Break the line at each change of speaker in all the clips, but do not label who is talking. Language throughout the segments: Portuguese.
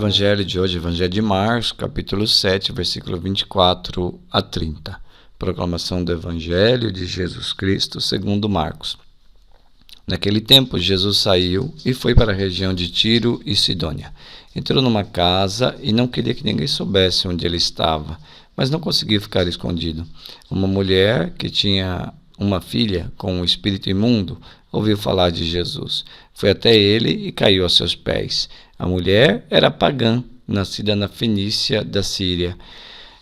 evangelho de hoje, evangelho de Marcos, capítulo 7, versículo 24 a 30. Proclamação do evangelho de Jesus Cristo segundo Marcos. Naquele tempo, Jesus saiu e foi para a região de Tiro e Sidônia. Entrou numa casa e não queria que ninguém soubesse onde ele estava, mas não conseguia ficar escondido. Uma mulher que tinha uma filha com um espírito imundo ouviu falar de Jesus. Foi até ele e caiu aos seus pés. A mulher era pagã, nascida na Fenícia da Síria.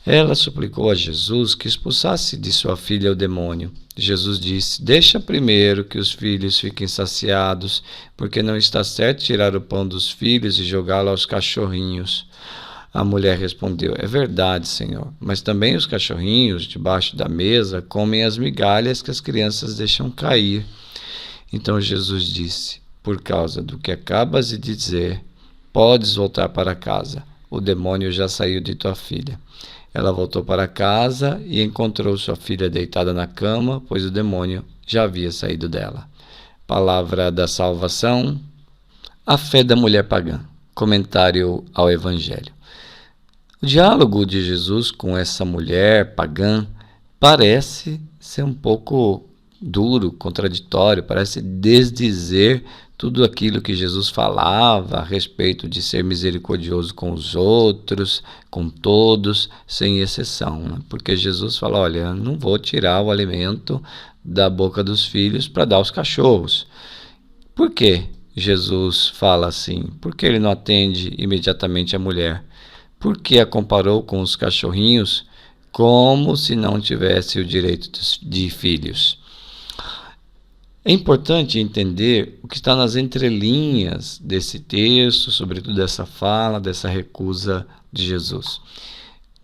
Ela suplicou a Jesus que expulsasse de sua filha o demônio. Jesus disse: "Deixa primeiro que os filhos fiquem saciados, porque não está certo tirar o pão dos filhos e jogá-lo aos cachorrinhos." A mulher respondeu: "É verdade, Senhor, mas também os cachorrinhos debaixo da mesa comem as migalhas que as crianças deixam cair." Então Jesus disse: "Por causa do que acabas de dizer, podes voltar para casa. O demônio já saiu de tua filha." Ela voltou para casa e encontrou sua filha deitada na cama, pois o demônio já havia saído dela. Palavra da salvação. A fé da mulher pagã. Comentário ao Evangelho. O diálogo de Jesus com essa mulher pagã parece ser um pouco duro, contraditório, parece desdizer tudo aquilo que Jesus falava a respeito de ser misericordioso com os outros, com todos, sem exceção, né? Porque Jesus fala: olha, não vou tirar o alimento da boca dos filhos para dar aos cachorros. Por que Jesus fala assim? Por que ele não atende imediatamente a mulher? Por que a comparou com os cachorrinhos como se não tivesse o direito de filhos? É importante entender o que está nas entrelinhas desse texto, sobretudo dessa fala, dessa recusa de Jesus.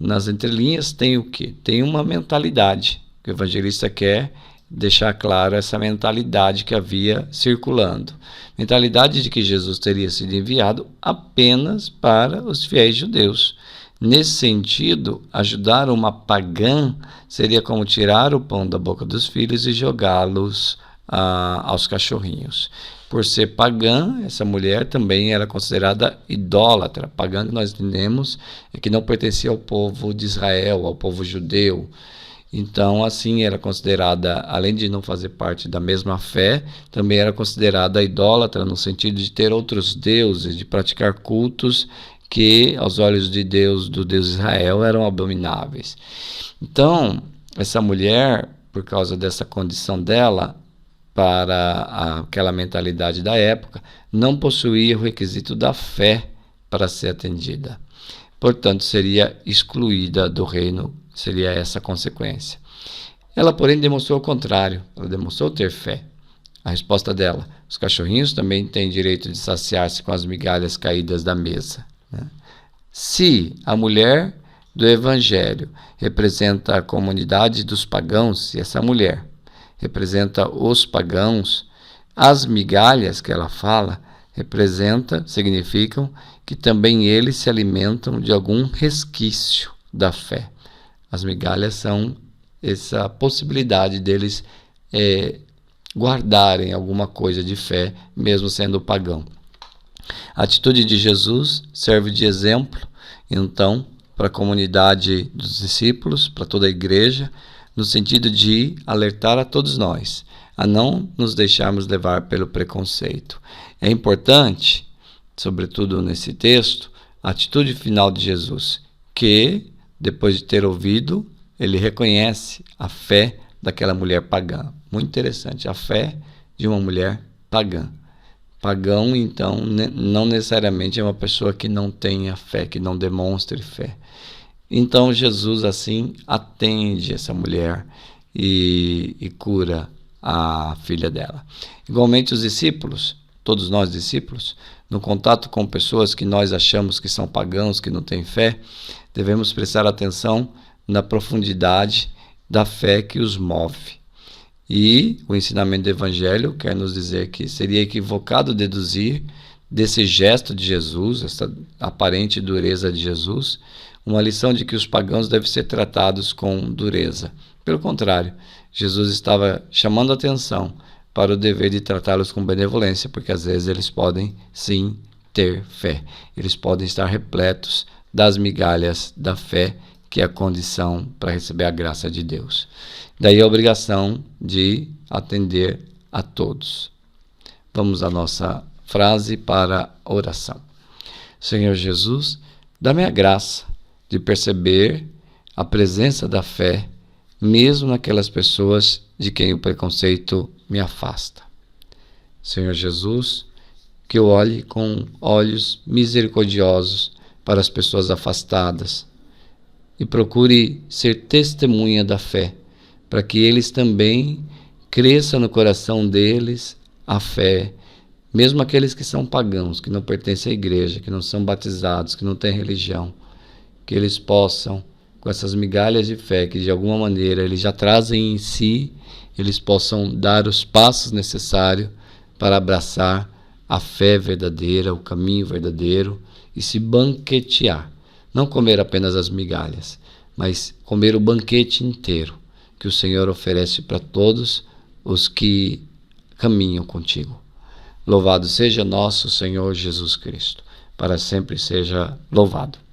Nas entrelinhas tem o quê? Tem uma mentalidade. O evangelista quer deixar claro essa mentalidade que havia circulando. Mentalidade de que Jesus teria sido enviado apenas para os fiéis judeus. Nesse sentido, ajudar uma pagã seria como tirar o pão da boca dos filhos e jogá-los aos cachorrinhos. Por ser pagã, essa mulher também era considerada idólatra. Pagã, que nós entendemos, é que não pertencia ao povo de Israel, ao povo judeu. Então, assim, era considerada, além de não fazer parte da mesma fé, também era considerada idólatra, no sentido de ter outros deuses, de praticar cultos que, aos olhos de Deus, do Deus de Israel, eram abomináveis. Então, essa mulher, por causa dessa condição dela, para aquela mentalidade da época, não possuía o requisito da fé para ser atendida. Portanto, seria excluída do reino, seria essa a consequência. Ela, porém, demonstrou o contrário, ela demonstrou ter fé. A resposta dela: os cachorrinhos também têm direito de saciar-se com as migalhas caídas da mesa. Se a mulher do Evangelho representa a comunidade dos pagãos, se essa mulher representa os pagãos, as migalhas que ela fala significam que também eles se alimentam de algum resquício da fé. As migalhas são essa possibilidade deles guardarem alguma coisa de fé, mesmo sendo pagão. A atitude de Jesus serve de exemplo, então, para a comunidade dos discípulos, para toda a igreja, no sentido de alertar a todos nós a não nos deixarmos levar pelo preconceito. É importante, sobretudo nesse texto, a atitude final de Jesus, que, depois de ter ouvido, ele reconhece a fé daquela mulher pagã. Muito interessante, a fé de uma mulher pagã. Pagão, então, não necessariamente é uma pessoa que não tenha fé, que não demonstre fé. Então Jesus assim atende essa mulher e cura a filha dela. Igualmente os discípulos, todos nós discípulos, no contato com pessoas que nós achamos que são pagãos, que não têm fé, devemos prestar atenção na profundidade da fé que os move. E o ensinamento do Evangelho quer nos dizer que seria equivocado deduzir desse gesto de Jesus, essa aparente dureza de Jesus, uma lição de que os pagãos devem ser tratados com dureza. Pelo contrário, Jesus estava chamando a atenção para o dever de tratá-los com benevolência, porque às vezes eles podem, sim, ter fé. Eles podem estar repletos das migalhas da fé, que é a condição para receber a graça de Deus. Daí a obrigação de atender a todos. Vamos à nossa frase para a oração. Senhor Jesus, dá-me a graça de perceber a presença da fé, mesmo naquelas pessoas de quem o preconceito me afasta. Senhor Jesus, que eu olhe com olhos misericordiosos para as pessoas afastadas e procure ser testemunha da fé, para que eles também cresçam no coração deles a fé, mesmo aqueles que são pagãos, que não pertencem à igreja, que não são batizados, que não têm religião, que eles possam, com essas migalhas de fé que de alguma maneira eles já trazem em si, eles possam dar os passos necessários para abraçar a fé verdadeira, o caminho verdadeiro e se banquetear. Não comer apenas as migalhas, mas comer o banquete inteiro que o Senhor oferece para todos os que caminham contigo. Louvado seja nosso Senhor Jesus Cristo, para sempre seja louvado.